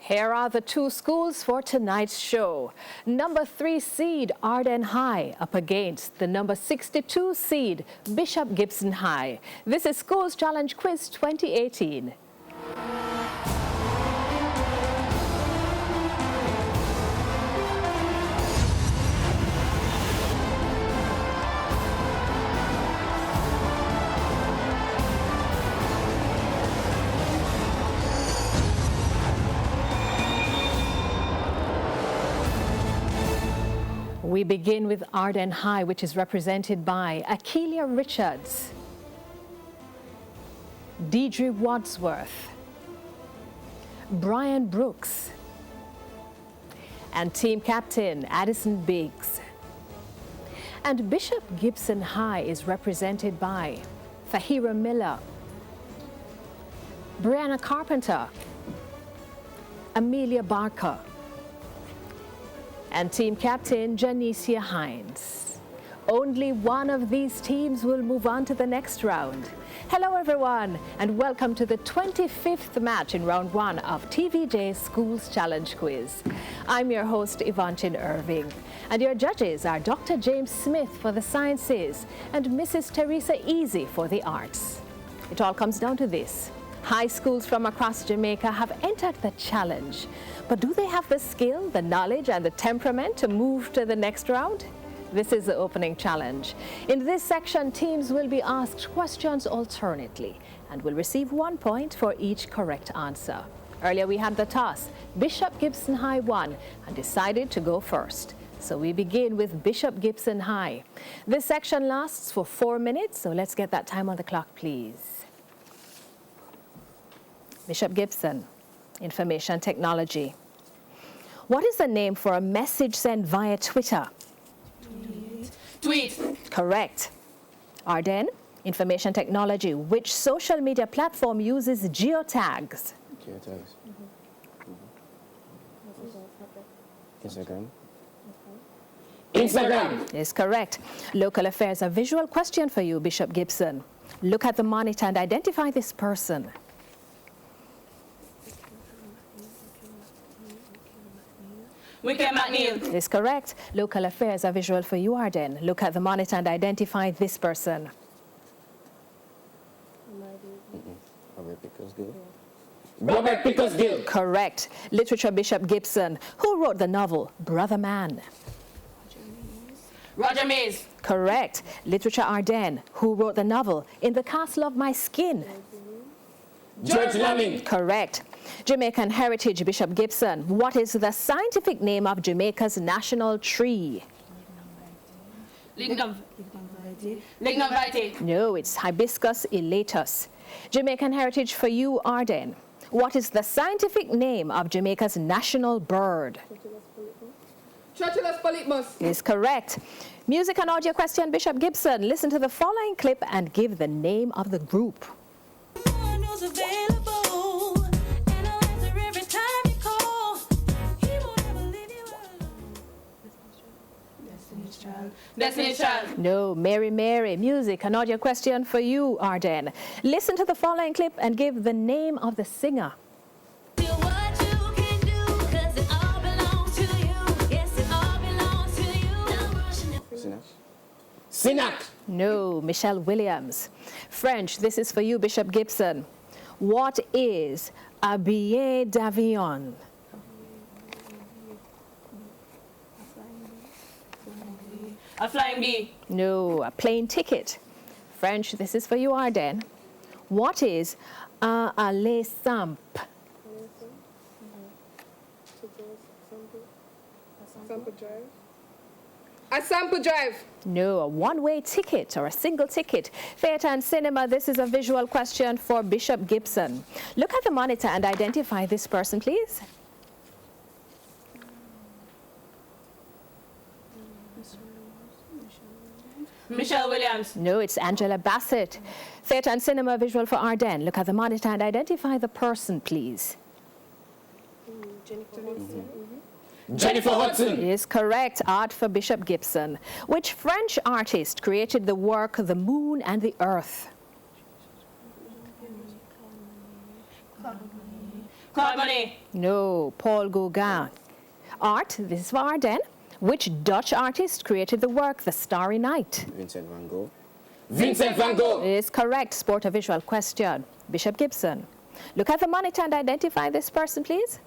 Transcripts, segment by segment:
Here are the two schools for tonight's show. Number 3 seed Ardenne High up against the number 62 seed Bishop Gibson High. This is Schools Challenge Quiz 2018. We begin with Ardenne High, which is represented by Akeelia Richards, Deidre Wadsworth, Brian Brooks, and team captain Addison Biggs. And Bishop Gibson High is represented by Fahira Miller, Brianna Carpenter, Amelia Barker, and team captain Janicia Hines. Only one of these teams will move on to the next round. Hello everyone, and welcome to the 25th match in round 1 of TVJ Schools Challenge Quiz. I'm your host Yvonne Irving, and your judges are Dr. James Smith for the sciences and Mrs. Teresa Easy for the arts. It all comes down to this. High schools from across Jamaica have entered the challenge. But do they have the skill, the knowledge, and the temperament to move to the next round? This is the opening challenge. In this section, teams will be asked questions alternately and will receive 1 point for each correct answer. Earlier we had the toss. Bishop Gibson High won and decided to go first. So we begin with Bishop Gibson High. This section lasts for 4 minutes, so let's get that time on the clock, please. Bishop Gibson. Information technology. What is the name for a message sent via Twitter? Tweet. Correct. Ardenne. Information technology. Which social media platform uses geotags? Geotags. Instagram. Instagram. Is correct. Local affairs. A visual question for you, Bishop Gibson. Look at the monitor and identify this person. Wicked McNeil. Is correct. Local affairs are visual for you, Ardenne. Look at the monitor and identify this person. Robert Pickersgill. Correct. Literature, Bishop Gibson. Who wrote the novel Brother Man? Roger Mays. Correct. Literature, Ardenne. Who wrote the novel In the Castle of My Skin? George Lamming. Correct. Jamaican heritage, Bishop Gibson. What is the scientific name of Jamaica's national tree? Lignum vitae. No, it's Hibiscus elatus. Jamaican heritage for you, Ardenne. What is the scientific name of Jamaica's national bird? Trochilus polyphemus. Is correct. Music and audio question, Bishop Gibson. Listen to the following clip and give the name of the group. Available, and I'll answer every time you call. He won't ever leave you alone. Destiny's Child. No, Mary Mary. Music and audio question for you, Ardenne. Listen to the following clip and give the name of the singer. Do what you can do, 'cause it all belongs to you. Yes, it all belongs to you. Now rushing it. Sinak. No, Michelle Williams. French, this is for you, Bishop Gibson. What is a billet d'avion? A flying bee. No, a plane ticket. French, this is for you, Ardenne. What is un aller simple? A sample drive. No, a one-way ticket or a single ticket. Theatre and cinema, this is a visual question for Bishop Gibson. Look at the monitor and identify this person, please. Michelle Williams. No, it's Angela Bassett. Theatre and cinema, visual for Ardenne. Look at the monitor and identify the person, please. Jennifer Hudson. Is correct. Art for Bishop Gibson. Which French artist created the work The Moon and the Earth? Claude Monet. No, Paul Gauguin. Art, this is for Ardenne. Which Dutch artist created the work The Starry Night? Vincent van Gogh. Vincent van Gogh. Is correct. Sport or visual question. Bishop Gibson. Look at the monitor and identify this person, please.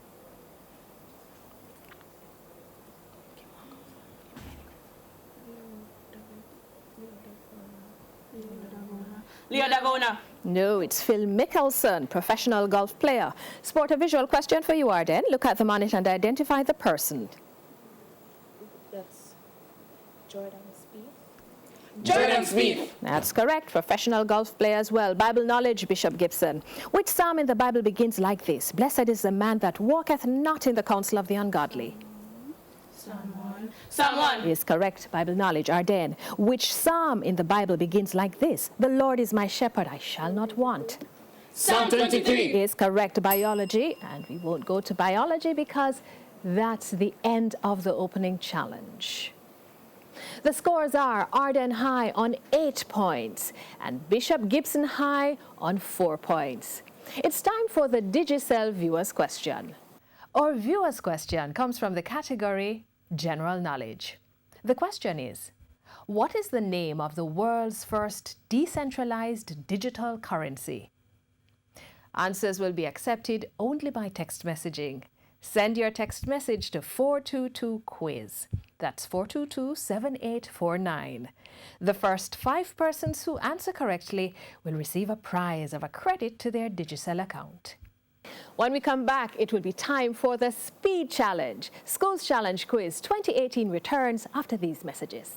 Leo Dagona. No, it's Phil Mickelson, professional golf player. Sport or visual question for you, Ardenne. Look at the monitor and identify the person. That's Jordan Spieth. Jordan Spieth. That's correct. Professional golf player as well. Bible knowledge, Bishop Gibson. Which psalm in the Bible begins like this? Blessed is the man that walketh not in the counsel of the ungodly. Psalm 1. Is correct. Bible knowledge, Ardenne. Which psalm in the Bible begins like this? The Lord is my shepherd, I shall not want. Psalm 23. Is correct. Biology, and we won't go to biology because that's the end of the opening challenge. The scores are Ardenne High on 8 points and Bishop Gibson High on 4 points. It's time for the Digicel Viewers Question. Our Viewers Question comes from the category General Knowledge. The question is, what is the name of the world's first decentralized digital currency? Answers will be accepted only by text messaging. Send your text message to 422-QUIZ. That's 422-7849. The first 5 persons who answer correctly will receive a prize of a credit to their Digicel account. When we come back, it will be time for the Speed Challenge. Schools Challenge Quiz 2018 returns after these messages.